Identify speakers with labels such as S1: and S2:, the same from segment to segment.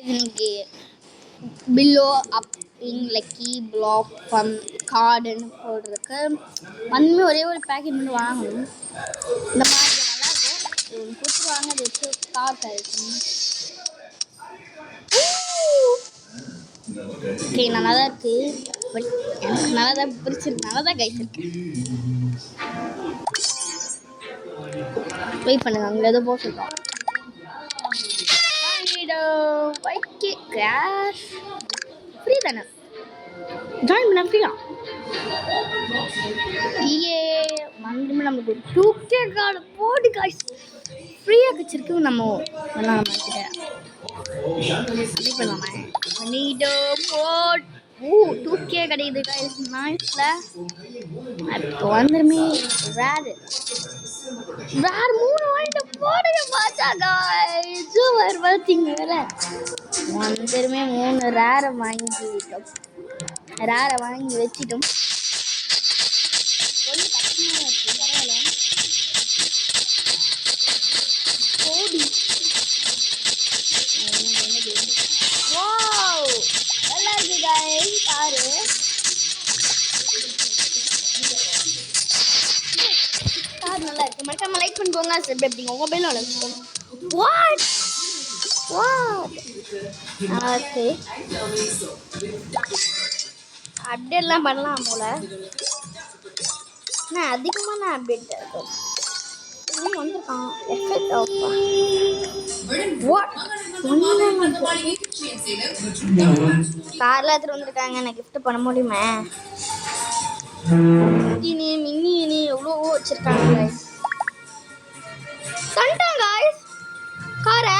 S1: இன்னைக்கு பில்லோ அப் lucky black fun கார்டுன்னு போடுறதுக்கு வந்து ஒரே ஒரு பேக்கெட் மட்டும் வாங்கணும். இந்த மாதிரி நல்லாயிருக்கும். கொடுத்துருவாங்க. அது வச்சு ஸ்டார்ட் ஆகிருக்கும். ஓகே, நல்லா தான் இருக்கு. பட் எனக்கு நல்லா தான் பிடிச்சிருக்கு. நல்லா தான் கைஸ் இருக்கு. வெயிட் பண்ணுங்க, அங்கே ஏதோ போட்டுருக்கோம். கிராஷ் ஃப்ரீ தானே, ஜாயின் பண்ண ஃப்ரீயா? வந்து நமக்கு 2K கார்டு போட்டு காய்ஸ் ஃப்ரீயாக கிடச்சிருக்கு. நம்ம பண்ணலாம். அப்படி பண்ணலாமா? பண்ணிட்டோம். 2K கிடைக்குது காய்ஸ். நாய்ஸில் இப்போ வந்துருமே. வேறு 3 வாங்கிட்டு போடுங்க பார்த்தா காய்ஸ். பார்த்தீங்க வேலை வந்துருமே. 3 ரேரை வாங்கிட்டோம். ரேரை வாங்கி வச்சிட்டோம். கொஞ்சம் கஷ்டமாக இருக்குது. பரவாயில்ல. ஓடி வாவ், நல்லா இருக்கு गाइस. பாரு கார் நல்லா இருக்கு. மறக்காம லைக் பண்ணிக்கோங்க. சப்ஸ்கிரைப் பண்ணிக்கோங்க. உங்க பெல் அழுத்துங்க. வாட் ஓகே, அப்டேட்லாம் பண்ணலாம் போல. நான் அதிகமான அப்டேட் இருக்கும் வந்திருக்கான். எஃபெக்ட் ஆஃப் வாட் கார்ல எடுத்துட்டு வந்திருக்காங்க. நான் கிஃப்ட் பண்ண முடியுமா? மினி எவ்வளோ வச்சிருக்காங்க गाइस. கண்டாங்க गाइस காரை.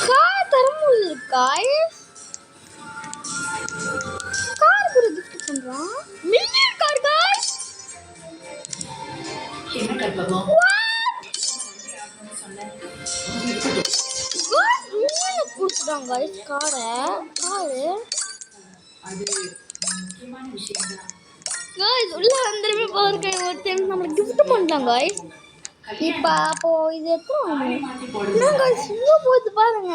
S1: கார் தரமுடியுது गाइस. கார் கூட கிஃப்ட் பண்றான். Million car guys. என்ன கட்டலாம்? கொடுத்துட்டாங்க गाइस காரை. அது முக்கியமான விஷயம் தான் गाइस. உள்ள வந்துருமே பாருங்க. ஒரு டைம் நம்மள கிஃப்ட் பண்ணாங்க गाइस. இப்போ அப்போ இது எத்தனை என்ன गाइस இங்க போகுது பாருங்க.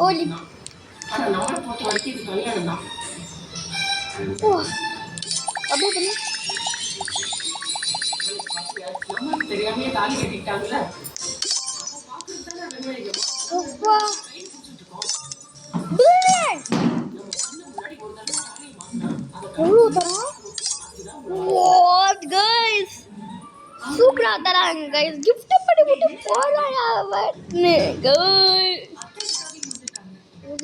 S1: ஓடி அட நாளை போட்டு வரைக்கும் இது கல்யாணம் தான். அப்படியே பண்ணி நம்ம தெரியாமயே தாலி கட்டிட்டாங்கல. அப்பா எவ்வளோ தரோம்? வாட் गाइस சூப்பரா தராங்க गाइस. gift பண்ணி விட்டு போறாயா வட்னே गाइस.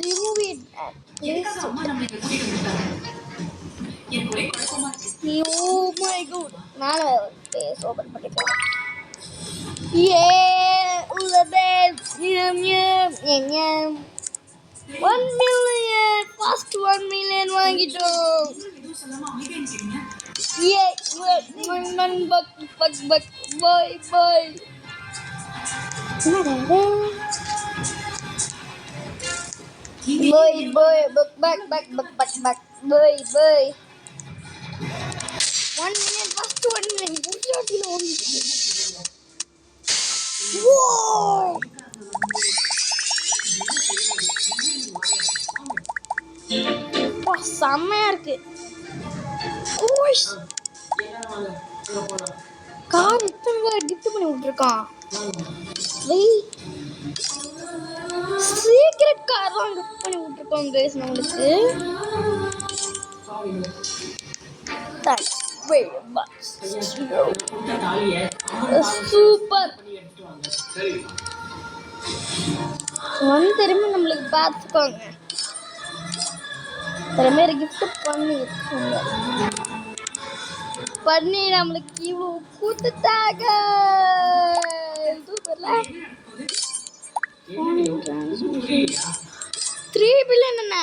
S1: Remove it please. அம்மா நம்மள கூட்டிட்டு வந்துட்டாங்க. எனக்கு ஒரே குழப்பமா இருக்கு. Oh my god. நான் பேஸ் ஓபன் பண்ணிட்டேன். உள்ளதே ஞம் 1 மில்லியன் ஃபர்ஸ்ட் 1 மில்லியன் வாங்கிட்டோம். இது சொல்லாம அமைதியா இருக்கீங்க. பக் பை என்னடா boy back bye 1 million first 1 million புரியாதுல ஓடிச்சு. wow வா செமையா இருக்கு. ஓஷ் கார் இத்தனை கிஃப்ட் பண்ணி விட்டுருக்கான். சீக்ரெட் கார்லாம் கிஃப்ட் பண்ணி விட்டுருக்கோம் गाइस நம்மளுக்கு. Thanks very much. சூப்பர். திரும்ப நம்மளுக்கு பார்த்துக்கோங்க. திரும்ப கிஃப்ட் பண்ணி நம்மளுக்கு இவ்வளோ கொடுத்துட்டாங்க. சூப்பர்ல. 3 பில்லியன் என்ன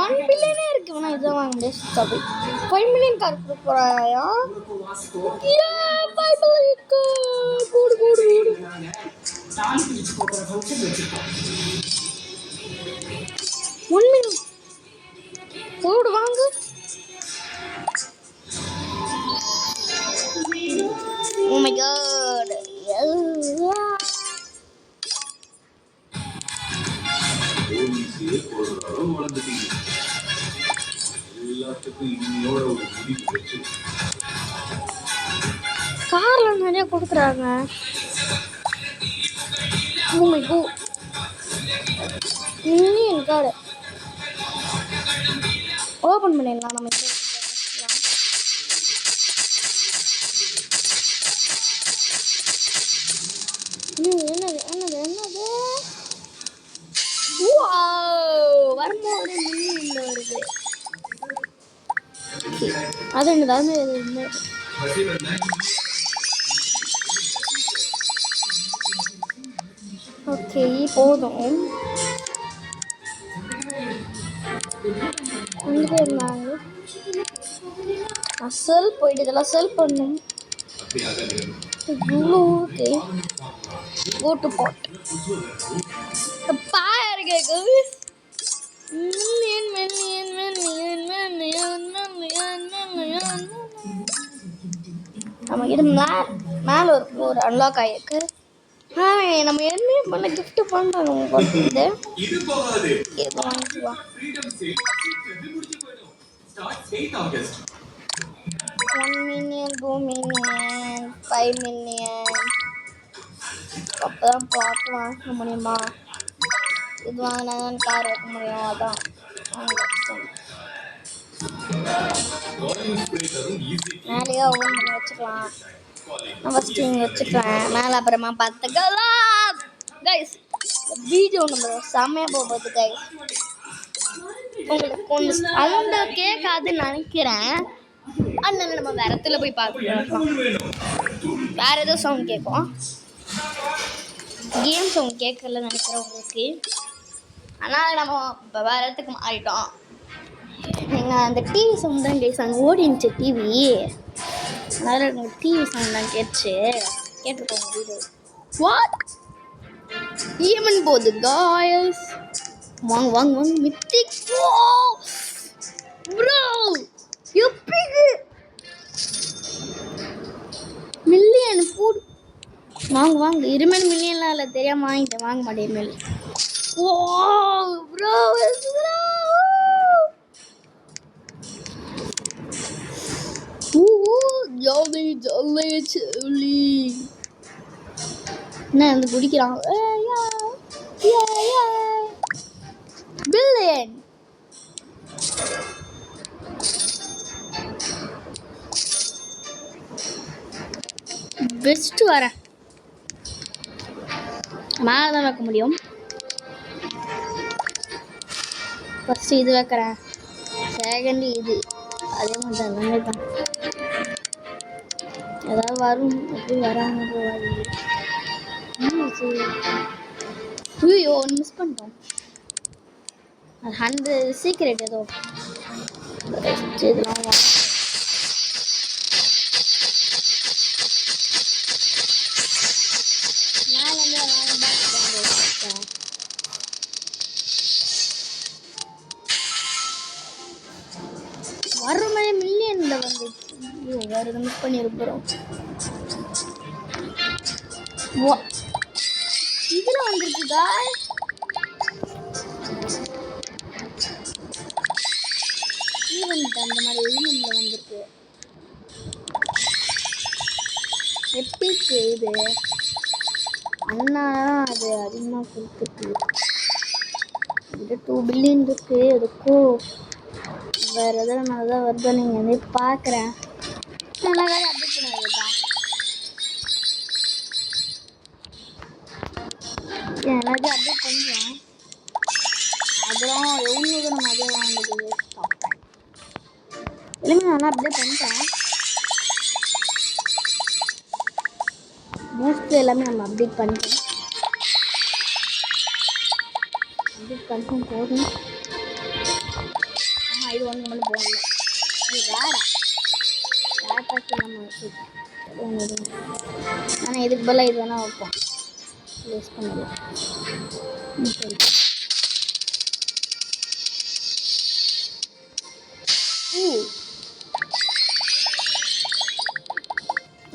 S1: 1 பில்லியனே இருக்கு. வேணா இதை வாங்க. 5 மில்லியன் கார் கொடுக்க போறாயா? 5 மில்லியன் கூடு 1 மில்லியன் கூடு வாங்க. கார்லாம் நிறைய கொடுக்குறாங்க. மில்லியன் கார்டு ஓப்பன் பண்ணிடலாம். நம்ம என்னது என்னது என்னது வரும்போது மில்லியன்ல வருது. அது என்னது ஓகே போதும். இருந்தாங்க செல் போயிட்டு இதெல்லாம் செல் பண்ணும். ஓகே கோ டு பாட் பாரு கேக்குது. நம்ம இது மேல ஒரு அன்லாக் ஆயிருக்கு. நம்ம என்ன பண்ண கிஃப்ட் பண்றாங்க. இது வாங்கிக்கலாம். 1 million 2 million 5 million அப்பதான் பார்த்து வாங்க முடியுமா? இது வாங்கினாதான் கார் வைக்க முடியும். அதான் மேலேயே ஓன் பண்ணி வச்சுக்கலாம். நான் ஃபஸ்ட்டு இங்கே வச்சுக்கிறேன். மேலே அப்புறமா பார்த்துக்கலாம். கைஸ் வீடியோ நம்ம செம்மையாக போகுது கைஸ். உங்களுக்கு கொஞ்சம் சவுண்டு கேட்காதுன்னு நினைக்கிறேன். அதனால நம்ம வேற இடத்துல போய் பார்க்கலாம். வேற ஏதோ சவுண்ட் கேட்கும். கேம் சவுண்ட் கேட்கல நினைக்கிறேன் உங்களுக்கு. ஆனால் நம்ம இப்போ வேற இடத்துக்கு மாறிட்டோம். நீங்கள் அந்த டிவி சவுண்ட் தான் கேட்குது. அங்கே ஓடிச்சு டிவி. அதனால எனக்கு டிவி சவுண்ட் தான் கேட்டுச்சு. கேட்டுருக்கோங்க வீடியோ. வாட் ஈவன் போகுது காய்ஸ். வாங்க வாங்க வாங்க மித்திக் ப்ரோ எப்படி மில்லியன் போடு. வாங்க வாங்க இருமல் மில்லியன்லாம் இல்லை தெரியாமல் வாங்கிட்டேன். வாங்க மாட்டேன் மேல். ஓ ப்ரோ ஜாலி ஜாலி ஜாலி. என்ன வந்து குடிக்கிறான். பில்லியன் பெஸ்ட் வரேன். மேலே தான் வைக்க முடியும். ஃபஸ்ட்டு இது வைக்கிறேன். செகண்ட் இது. அதே மாதிரி எல்லாமே தான். ஏதாவது வரும் அப்படி வராமல் போவாது. ஐயோ ஒன்று மிஸ் பண்ணிட்டோம். அது 100 சீக்ரெட் ஏதோ. இதெல்லாம் வர்ற மில்லியன்ல வந்து வேற எதுவும் மிஸ் பண்ணிருப்போம். இதுல வந்துருக்குதா? ஈவென்ட் அந்த மாதிரி ஈவென்ட்ல வந்திருக்கு. எப்பிக் இது அண்ணா அது அதிகமாக கொடுத்துருக்கு. இது 2 பில்லியன் இருக்கு. அதுக்கும் வேறு எதாவது நல்லா தான் வருதா நீங்கள் வந்து பார்க்குறேன். நல்லா வேறு அப்டேட் பண்ணுறதா எல்லாத்தையும் அப்டேட் பண்ணுறேன். அப்புறம் எவ்வளோ நம்ம அதே வாங்குறது பார்ப்பேன். இல்லைங்க நல்லா அப்டேட் பண்ணிட்டேன். மோஸ்ட்லி எல்லாமே நம்ம அப்டேட் பண்ணிட்டோம். அப்டேட் கன்ஃபார்ம் போதும். இது ஒன்று மட்டும் போகல. இது வேறா பேக்கி நம்ம வச்சுருக்கோம். ஆனால் இதுக்கு பதிலாக இது வேணால் வைப்போம். யூஸ் பண்ணிடலாம். சரி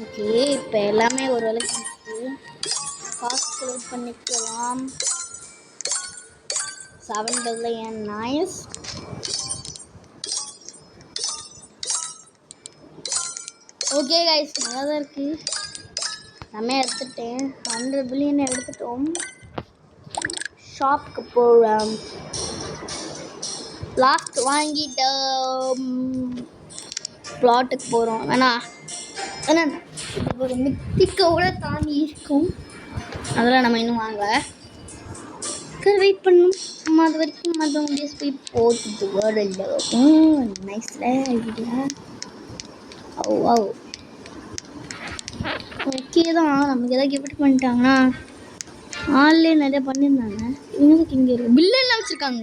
S1: ஓகே இப்போ எல்லாமே ஒரு வேலைக்கு காசு கலெக்ட் பண்ணிக்கலாம். 7 பில்லியன் நைஸ். ஓகே கைஸ், நல்லா தான் இருக்குது. நம்ம எடுத்துட்டேன். 100 பில்லியன் எடுத்துட்டோம். ஷாப்புக்கு போகிறோம். லாஸ்ட் வாங்கிட்டோம். பிளாட்டுக்கு போகிறோம். வேணா ஒரு மித்திக்கோட தாண்டி இருக்கும். அதெல்லாம் நம்ம இன்னும் வாங்க வெயிட் பண்ணணும். நம்ம அது வரைக்கும் மற்றவங்க போய் போட்டுட்டு வரல. நைஸ்ல ஐடியா. ஓ ஓகே தான். நமக்கு எதாவது கிஃப்ட் பண்ணிட்டாங்கன்னா ஆன்லைன் நிறைய பண்ணியிருந்தாங்க. இவங்களுக்கு இங்கே இருக்கு பில்லெல்லாம் வச்சுருக்காங்க.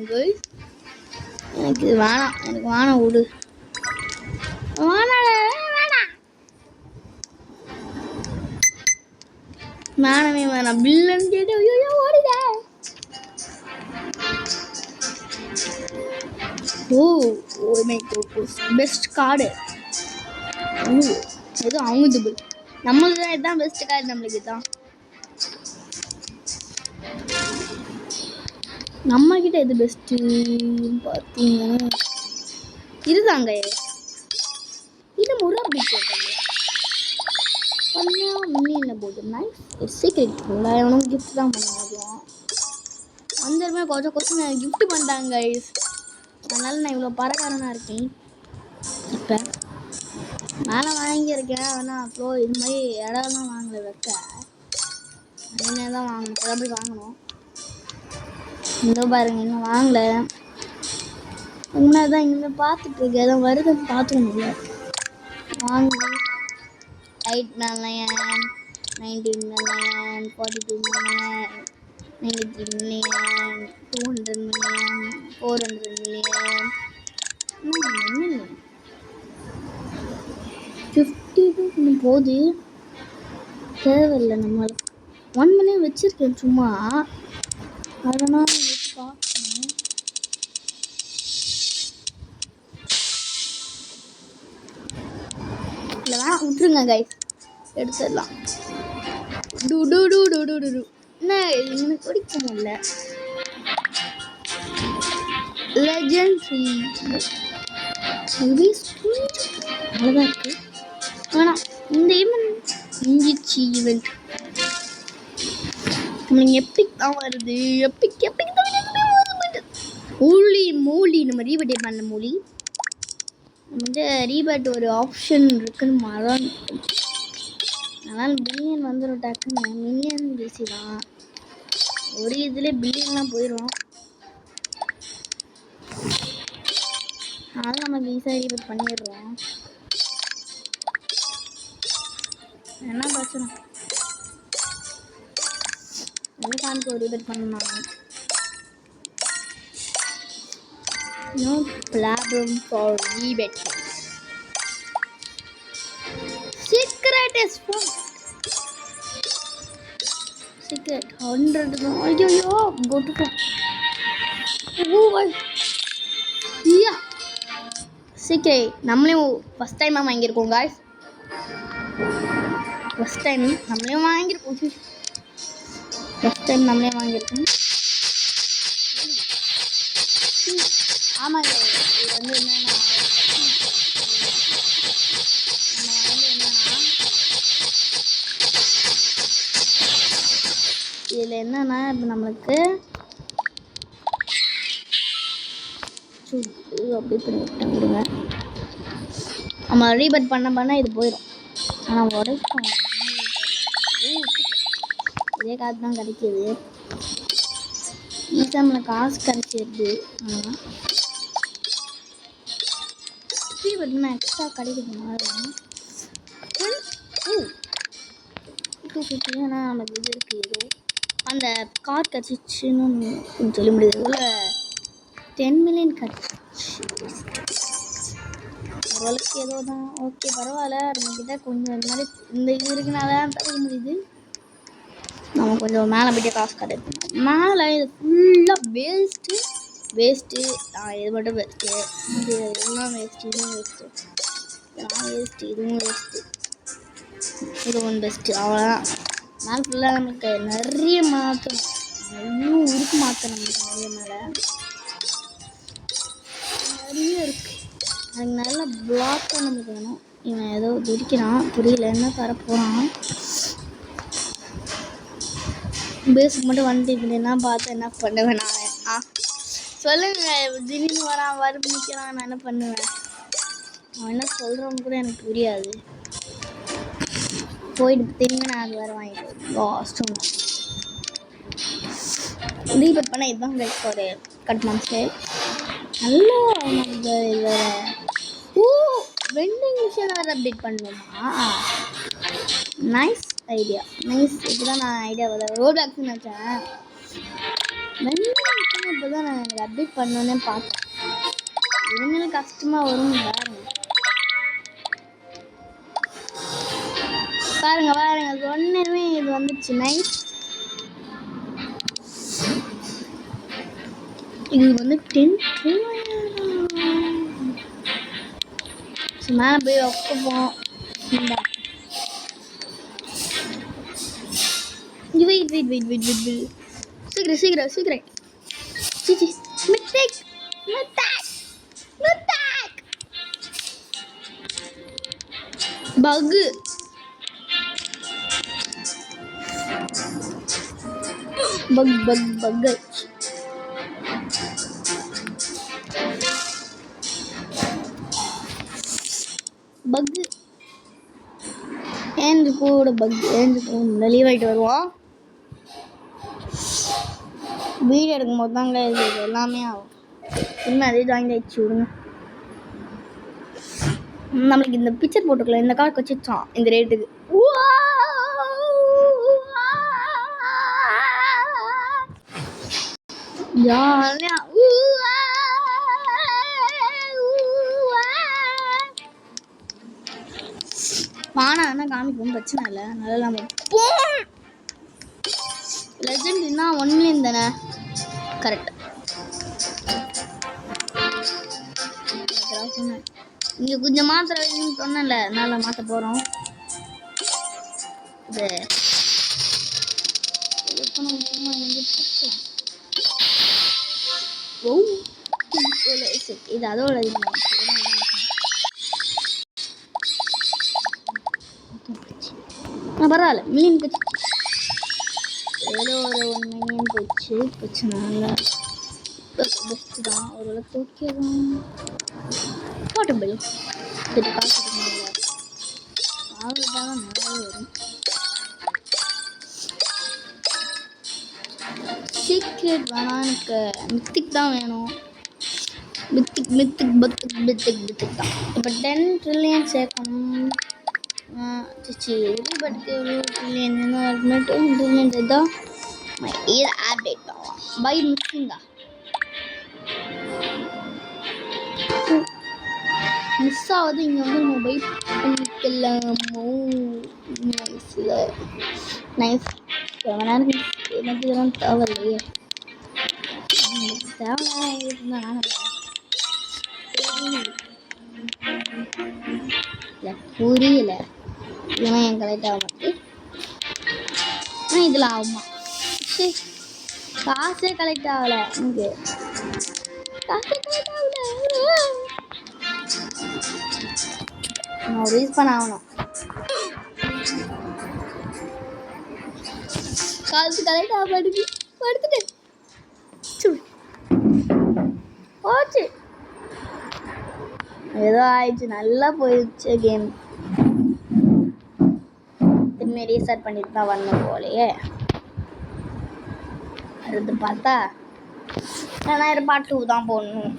S1: எனக்கு வேணாம், எனக்கு வேணாம் விடு. வேணவே வேணாம். பில்லுன்னு கேட்டு ஐயோ ஓடுதே. ஓ பெஸ்ட் கார்டு. இது அவங்க நம்மளுக்கு தான் இதுதான் பெஸ்ட் கார்டு. நம்மளுக்கு இதுதான். நம்ம கிட்ட எது பெஸ்ட்டு பார்த்தீங்கன்னா இதுதாங்க. இது முறை மில்லியனில் போட்டுருந்தேன். ஒரு சீக்கிரம் இல்லை, அவனும் கிஃப்ட் தான் பண்ண முடியும். வந்துருமே கொஞ்சம் கிஃப்ட் பண்ணிட்டாங்க கைஸ். அதனால் நான் இவ்வளோ பணக்காரனாக இருக்கேன். இப்போ மேலே வாங்கியிருக்கேன். ஆனால் அப்போ இது மாதிரி இடம்லாம் வாங்கலை. வைக்க என்ன தான் வாங்கணும், அப்படி வாங்கணும். இந்த பாருங்க இன்னும் வாங்கலை. முன்னாடி தான் இங்கே பார்த்துட்ருக்கேன். எதாவது வருதுன்னு பார்த்துக்க முடியாது. வாங்கி 8 million, 19 million, 42 million, 93 million, 200 million, 400 million, 52 போது தேவையில்லை. நம்மளுக்கு 1 million வச்சுருக்கேன் சும்மா. அதனால் வச்சு பார்க்கணும். இல்லை வேணாம் விட்டுருங்க கைஸ், எடுத்துடலாம். என்ன எனக்கு பிடிக்க முடியல. லெஜெண்ட்ரி அவ்வளோதான் இருக்கு. வேணாம் இந்த ஈவெண்ட் இஞ்சிச்சு ஈவெண்ட் நம்மளுக்கு எப்பிக் தான் வருது. எப்பிக் மூலி நம்ம ரீபேட் பண்ண மூலி. நம்ம ரீபேட் ஒரு ஆப்ஷன் இருக்குன்னு மரம். அதனால் பில்லியன் வந்துடும் டக்குன்னு. மில்லியன் பேசி தான் ஒரு இதில் பில்லியன்லாம் போயிடும். அதனால் நம்ம ஈஸியாக ரீபேட் பண்ணிடுறோம். என்ன பிரச்சனை எனக்கு ரீபேட் பண்ணணும். No problem for rebate. Secret is fun. Secret 100 தான். ஐயோ go to yeah. Secret நம்மளே ஃபர்ஸ்ட் டைம் வாங்கியிருக்கோம் guys. ஃபர்ஸ்ட் டைம் நம்மளே வாங்கியிருக்கோம். ஆமாங்க. இது வந்து என்னன்னா இதில் என்னன்னா இப்போ நம்மளுக்கு அப்படி பண்ணிவிட்டேன் விடுங்க. நம்ம ரீபேட் பண்ண இது போயிடும். ஆனால் உடைக்கும். இதே காசு தான் கிடைக்கிது. ஈஸியாக நம்மளுக்கு காசு கிடைச்சிடுது. ரீபேட்னா எக்ஸ்ட்ரா கிடைக்குது மாதிரி 250. ஆனால் நமக்கு இது இருக்குது. ஏதோ அந்த கார் கிடச்சிச்சுன்னு சொல்ல முடியாது. இவ்வளோ 10 million கிடச்சிச்சு. ஓரளவுக்கு ஏதோ தான். ஓகே பரவாயில்ல. நம்மக்கிட்ட கொஞ்சம் இந்த மாதிரி இந்த இது இருக்குனால தான் தவிர முடியுது. நம்ம கொஞ்சம் மேலே போய்ட்டு காசு கிடைக்கும். மேலே இது ஃபுல்லாக வேஸ்ட்டு. இது மட்டும் வேஸ்ட்டு. இது எல்லாம் வேஸ்ட்டு. இதுவும் வேஸ்ட்டு. இதுவும் வேஸ்ட்டு. இது ஒன்று பெஸ்ட்டு. அவ்வளோதான். மேலே ஃபுல்லாக நமக்கு நிறைய மாற்றணும். இன்னும் உருக்கு மாற்றணும். நமக்கு நிறைய மேலே நிறைய இருக்குது. அதுக்கு நல்லா பிளாக் பண்ண வேணும். இவன் ஏதோ துடிக்கிறான், புரியல என்ன தர போகிறான். பேஸுக்கு மட்டும் வந்துட்டு இப்படின்னா பார்த்து என்ன பண்ணுவேன் நான்? சொல்லுங்க. திடீர்னு வரான் வறுப்பு நிற்கிறான், நான் என்ன பண்ணுவேன்? அவன் என்ன சொல்கிறவங்க கூட எனக்கு புரியாது. போயிட்டு திரும்பி நான் அது வேறு வாங்கிட்டு லாஸ்ட்டும் ரீபட் பண்ண இதுதான் லைக் ஒரு கட் மான்ஸ்டர். நல்லா நம்ம இதில் வெண்டிங் மிஷின் வேறு அப்டேட் பண்ணுவோமா? Nice idea, nice. இப்போதான் நான் ஐடியா ரோட் ஆக்ஸ் நினச்சேன். வெண்டிங் மிஷின் இப்போ தான் நான் எனக்கு அப்டேட் பண்ணோன்னே பார்த்தேன். இனிமேல் கஷ்டமாக வரும் பாருங்க பாருங்க சொன்னே இது வந்துச்சு. நைஸ். இது வந்து 10 மேலே போய் வைப்போம். வெயிட் சீக்கிரம் சிச்சி மிஸ்டேக் பக்கு பக் ஏந்து கூட பக் லீவ் ஆகிட்டு வருவோம். வீடியோ எடுக்கும் போது தாங்க இது எல்லாமே ஆகும். இன்னும் அதே ஜாயின் ஆகிடுச்சு விடுங்க. நம்மளுக்கு இந்த பிக்சர் போட்டுக்கலாம். இந்த கார்டு வச்சுச்சான் இந்த ரேட்டுக்கு. ஜாலியா பானா என்ன காமிக்கும் பிரச்சனை இல்லை. நல்லா நம்ம லெஜெண்ட்னா 1 மில்லியன் தானே? கரெக்ட். சொன்னேன் இங்கே கொஞ்சம் மாத்திர வைக்கணும்னு சொன்னேன்ல, நல்லா மாற்ற போகிறோம். இது அதோட பரவாயில்ல. மில்லியன் போச்சு, ஏதோ ஒரு 1 மில்லியன் போச்சு. பிரச்சனை இல்லை, பெஸ்ட்டு தான். ஒரு தூக்கிடும் போட்டபிள் காசு அவ்வளோதான் நிறைய வரும். சீக்ரெட் வேணாம், எனக்கு மித்திக் தான் வேணும். மித்திக் தான். இப்போ 10 ட்ரில்லியன் சேர்க்கணும். பட்டுக்கு ட்ரில்லியன் தான் இது அப்டேட் ஆகும். பை மிஸ்ஸிங்கா மிஸ் ஆகுது. இங்கே வந்து மொபைல் பண்ணிக்கலாமோ? நைஸ். எனக்கு இதெல்லாம் தேவையில்லையே. புரியல. இதெல்லாம் என் கலெக்ட் ஆக மாட்டேன். இதில் ஆகுமா? காசே கலெக்ட் ஆகலை. எனக்கு காசே கலெக்ட் ஆகலை. நான் யூஸ் பண்ண ஆகணும். காசு கலெக்ட் ஆக மாட்டேங்குது. படுத்துட்டேன் போச்சு. ஏதோ ஆயிடுச்சு, நல்லா போயிடுச்சு கேம். திரும்பி ரீஸ்டார்ட் பண்ணிட்டு தான் வரணும் போலையே. அடுத்து பார்த்தா 2000 part 2 தான் போடணும்.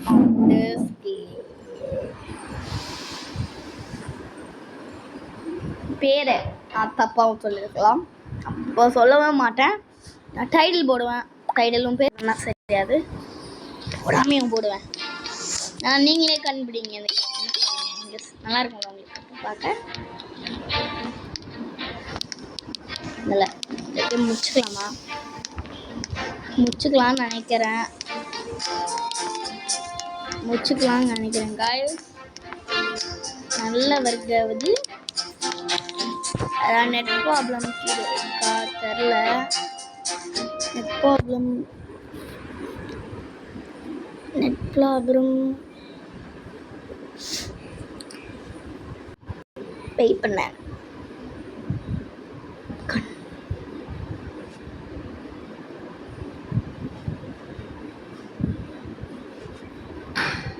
S1: பேரை நான் தப்பாகவும் சொல்லியிருக்கலாம். அப்போ சொல்லவே மாட்டேன். நான் டைட்டில் போடுவேன். டைட்டிலும் பேர் என்ன தெரியாது, போடாமையும் போடுவேன். நான் நீங்களே கண்டுபிடிங்க. நல்லா இருக்குங்களா உங்களுக்கு பார்க்க? இல்லை முடிச்சுக்கலாம்னு நினைக்கிறேன் காய்ஸ். நல்ல வர்க்காவது நெட் ப்ராப்ளம் இருக்கா தெரில. நெட் ப்ராப்ளம் பே பண்ணேன்.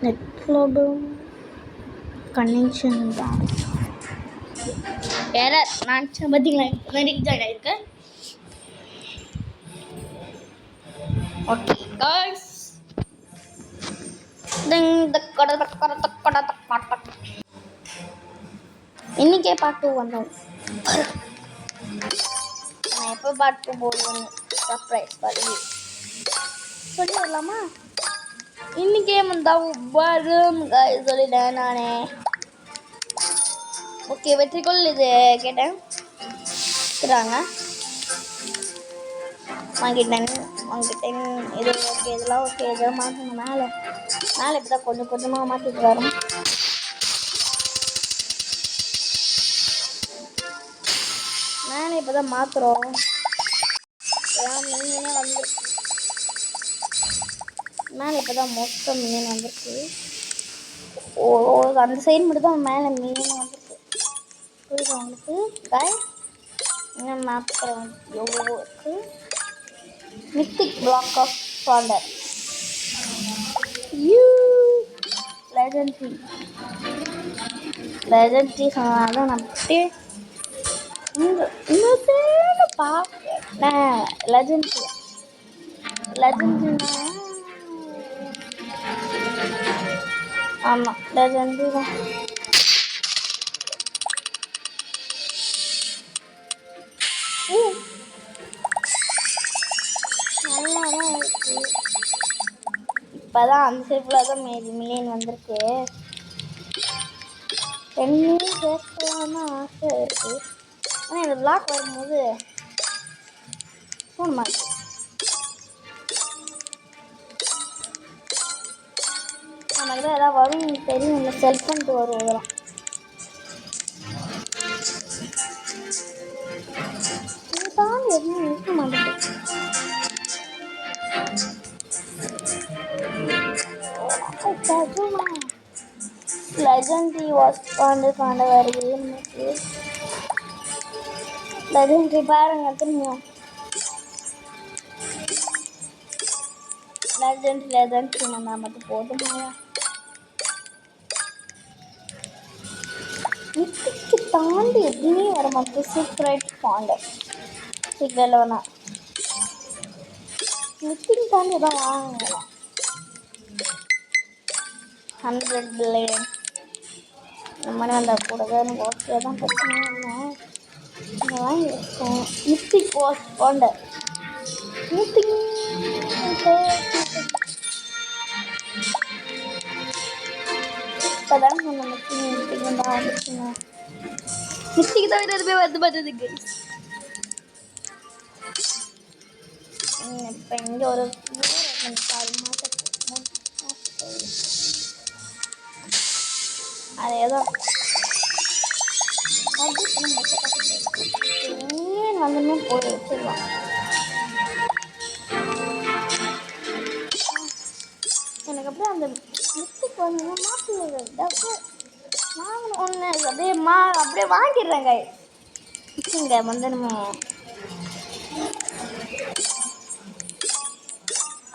S1: நெட் ப்ராப்ளம் கனெக்ஷன் தான் வேற நான் பார்த்தீங்களா ரீச் ஆகிருக்கேன். ஓகே காய்ஸ், இன்னைக்கே பார்ட் 2 வந்தோம். நான் எப்போ பார்ட் 2 போடுவேன்னு சர்ப்ரைஸ் பண்ணி சொல்லி வரலாமா? இன்னைக்கே வந்தால் வரும் சொல்லிட்டேன் நானே. ஓகே, வெற்றிக்குள் இது கேட்டேன் வாங்கிட்டேன். இது ஓகே, இதெல்லாம் ஓகே, இதெல்லாம் மாற்றுங்க. மேலே இப்போ தான் கொஞ்சம் கொஞ்சமாக மாற்றிட்டு வரோம். மேலே இப்போ தான் மாற்றுறோம். மீனே வந்துருக்கு. மேலே இப்போ தான் மொத்தம் மீன் வந்துருக்கு. ஓ, அந்த சைடு மட்டும் தான் மேலே மீன் வந்துருக்கு. புரியுது உங்களுக்கு? காய் இன்னும் மாற்றுறோம். எவ்வளோ இருக்குது? மித்திக் பிளாக் ஆஃப் பாண்டர் லெஜண்ட்ரி சொன்னாலும் நான் அப்படியே இன்னொரு பார்ப்பேன். லெஜண்ட்ரினா ஆமாம், லெஜண்ட்ரி தான். நல்லா தான் இருக்கு. இப்போ தான் அந்த சைடில் தான் மில்லியன் வந்திருக்கு. 10 மில்லியன் சேர்க்கலான்னு ஆசை இருக்குது. ஆனால் இந்த பிளாக் வரும்போது ஃபோன் மாற்றி நமக்கு தான் எதாவது வரும் தெரியும். இல்லை செல் பண்ணிட்டு வரும். இதெல்லாம் இதுதான் எதுவும் இருக்க மாட்டேங்குது. லெஜண்ட்ரி வாஸ் பாண்ட வருது. லெஜண்ட்ரி பாருங்க திரும்பியும். லெஜண்ட்ரி நம்ம மட்டும் போதுமா? மித்திக்கு தாண்டி எதுவுமே வர மாட்டேங்குது. சீக்ரெட் பாண்ட சீக்ரெட்டில் வேணா மித்திக்கு தாண்டி எதாவது வாங்கலாம். 100 பில்லியன் இந்த மாதிரி வந்தால் கூட எனக்கு ஓகே தான். பிரச்சனை இல்லை. வாங்கி வச்சேன். மித்திக் வாஸ் பாண்ட மித்திக் இப்போதான் சொன்ன மித்திக்கு தான் வந்துச்சுங்க. மித்திக்கு தவிர எதுவுமே வந்து பார்த்ததுக்கு. இப்போ இங்கே ஒரு 4 மாதத்துக்கு அதேதான் வந்துமே போய் வச்சிடலாம். எனக்கு அப்படியே அந்த மிஸ்டேக் வந்து மாற்றி வாங்கணும் ஒன்று அப்படியே வாங்கிடுறேங்க. இங்கே வந்து நம்ம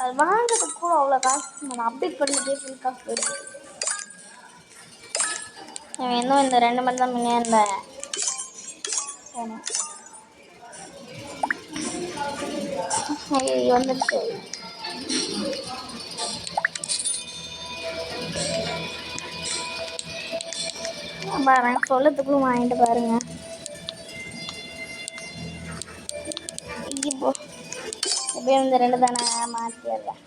S1: அது வாங்கிறதுக்கு கூட அவ்வளோ காசு நம்ம அப்டேட் பண்ணிட்டே ஃபுல் காசு போயிடுது. இன்னும் இந்த 2 மணி தான் முன்னே இந்த போனோம். வந்துடுச்சு. பாருங்க சொல்லத்துக்குள்ள வாங்கிட்டு பாருங்க. இப்போ எப்படியும் இந்த 2 தானே மாற்றிடலாம்.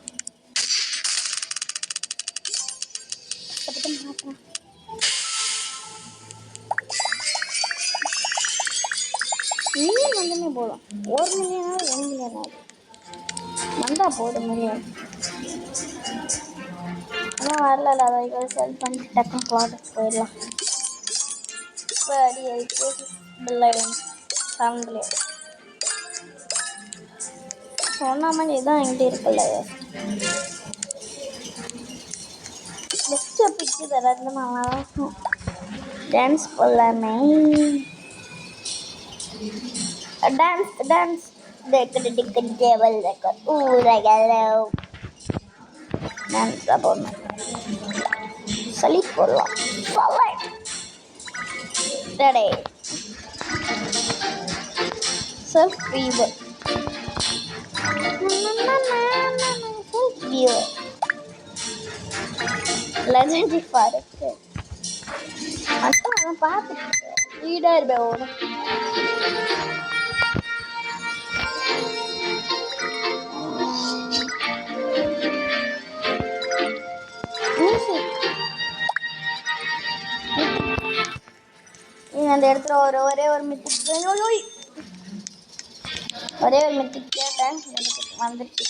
S1: மாற்றேன். மில்லியன் வந்துமே போதும். 1 மில்லியனாவது 2 மில்லியனாவது வந்தால் போதும். மில்லியன் ஆனால் வரல. அதை செல் பண்ணி டக்குனு ப்ராடக்ட் போயிடலாம். இப்போ அடி பில்லியன் 7 பில்லியன் சொன்ன மாதிரி இதுதான் என்கிட்ட இருக்குல்ல. பெஸ்ட்டு பிச்சு தரது நல்லா இருக்கும். டான்ஸ் போடலாமே. டான்ஸ் ஊரகலோ டான்ஸ் போடணும். சளி போடலாம். டடே செல்ஃப் வீவர் லெஜெண்டரி ஃபாரஸ்ட் அதான் பார்த்துட்டு லீடர் பேவோட அந்த இடத்துல ஒரே ஒரு மித்திக் கேட்டேன் வந்துடுச்சு.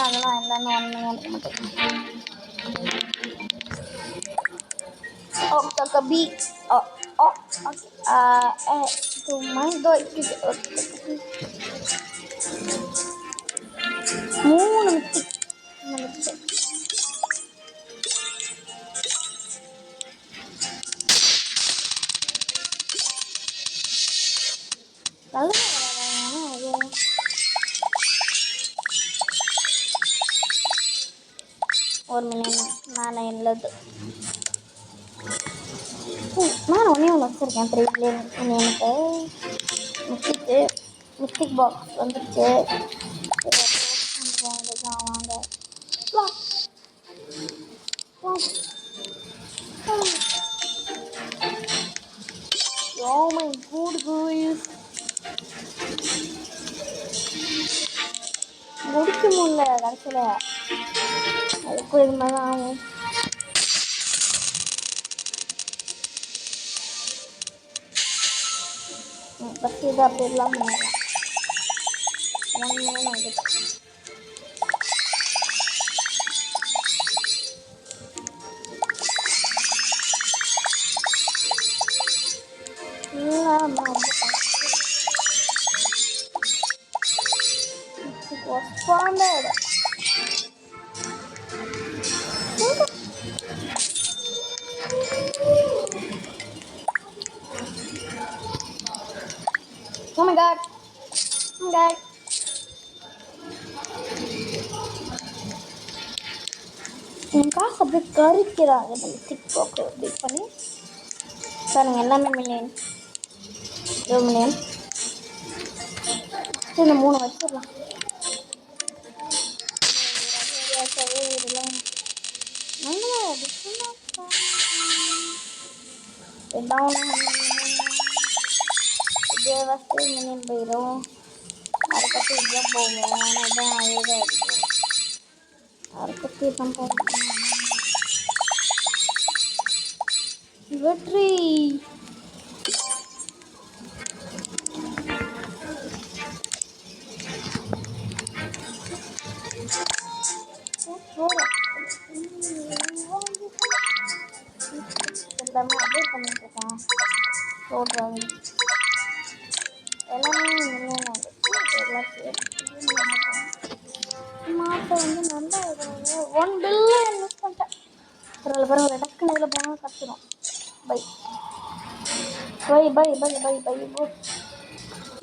S1: அதெல்லாம் எல்லாமே ஒன்றுமே எடுக்க மாட்டேன். மூணு மித்திக் ஒரு மில்லியன் நான் இல்லது. நான் ஒன்றே ஒன்று வச்சுருக்கேன். 3 மில்லியனுக்கு மிஸ்டிக் பாக்ஸ் வந்துருக்கு. வாங்க Oh my god guys, முடிக்க முடியல கடைசியில். அதுக்கு இது மாதிரி தான் ஆகும். ஃபஸ்ட் இது அப்படி இல்லாமல் பண்ணிடலாம். 1 மில்லியன் வந்துட்டு was funded. Oh my god. என் காசு அப்படியே கறிக்கிறாங்க. நம்ம டிக்டாக் அப்டேட் பண்ணி பாருங்க. எல்லாமே மில்லியன் 2 மில்லியன். இந்த 3 வச்சிடலாம். இதே ஃபஸ்ட்டு மில்லியன் போயிடும். அதுக்கப்புறம் இதுதான் போகும். ஆனால் இதான் அதே தான் இருக்கும். அதுக்கப்புறம் இதுதான் போகும். வெற்றி. எல்லாமே அப்டேட் பண்ணிட்டு இருக்கேன். சொல்கிறேன் எல்லாமே மில்லியன் ஆகிடுச்சு. மாதம் வந்து நல்லா 1 பில்லியன் இன்வெஸ்ட் பண்ணிட்டேன். பரவாயில்ல டக்குன்னு இதில் போனால் கற்றுடும். பை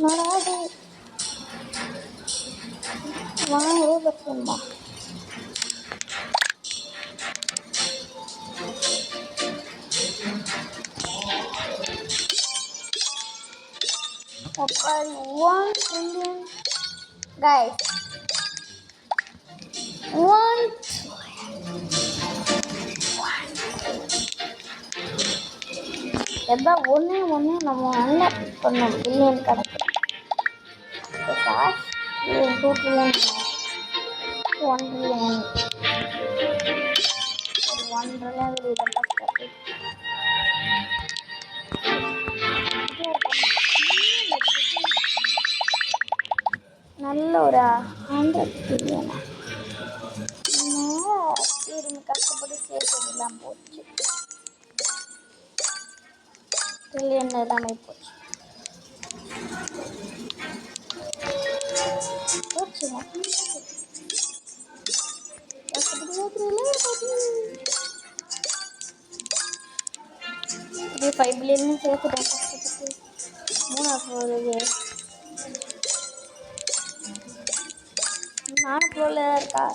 S1: நடாது வாங்கவே பற்றுமா. Apply 1 trillion guys. 1 எதா ஒன்று நம்ம நல்லா பண்ணோம். பில்லியன் கணக்கு காசு 2 trillion 1 trillion 1 trillion இதெல்லாம் கட்டி நல்ல ஒரு 100 பில்லியன் திரும்பி கஷ்டப்பட்டு சேர்த்ததெல்லாம் போச்சு. பில்லியன் எல்லாமே போச்சு. இது 5 பில்லியன் சேர்த்துட்டேன் கஷ்டப்பட்டு. 3 ஃப்ளோர் இது 4 ஃப்ளோரில் இருக்கா?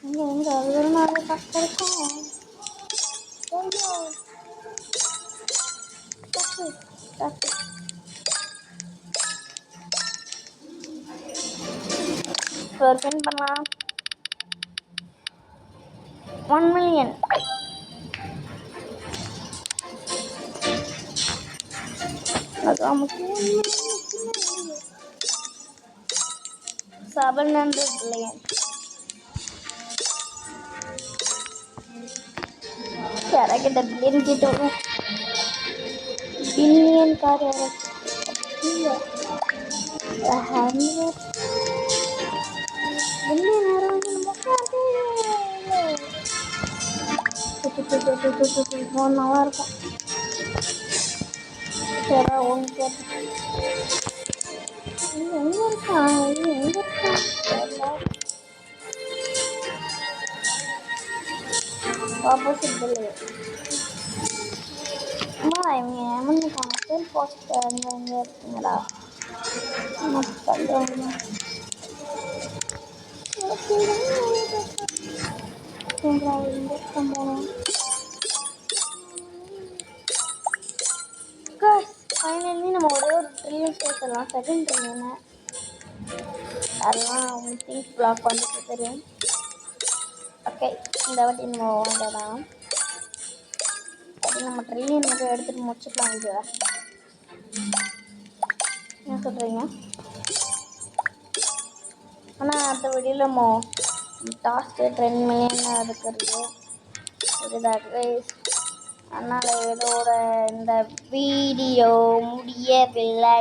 S1: இது எங்கே அது ஒரு நாள் கஷ்டம் இருக்கும். ஃப்ளோர் ஸ்பெண்ட் பண்ணலாம். 1 மில்லியன். அதான் முக்கியம். 700 பில்லியன். யாராக்கிட்ட பில்லியன் கிட்ட வரும்? பில்லியன் கார் யாராச்சும் 100 பில்லியன் யாராவது நல்லா இருக்கும். சரி ஒன்று எங்க இருக்கான்? எங்க இருக்கான்? Opposite billion. அம்மா இவங்க ஏமன்னுக்கான சேல் போஸ்ட் அங்கே எங்கே இருக்குங்களா? பண்ணுறாங்க ஃபைனலி நம்ம ஒரே ஒரு ட்ரில்லியன் சேர்த்துடலாம். செகண்ட் ட்ரில்லியனை அதெல்லாம் திங்ஸ் பிளாக் வந்துட்டு தெரியும். ஓகே இந்த வாட்டி நம்ம வாங்கலாம். அது நம்ம ட்ரில்லியன் மட்டும் எடுத்துகிட்டு முடிச்சுக்கலாம். இது என்ன சொல்கிறீங்க? ஆனால் அடுத்த வீடியோவில் நம்ம டாஸ்க்கு 10 மில்லியன் இருக்கிறது இதுதான் கைஸ். அதனால் இதோட இந்த வீடியோ முடியவில்லை.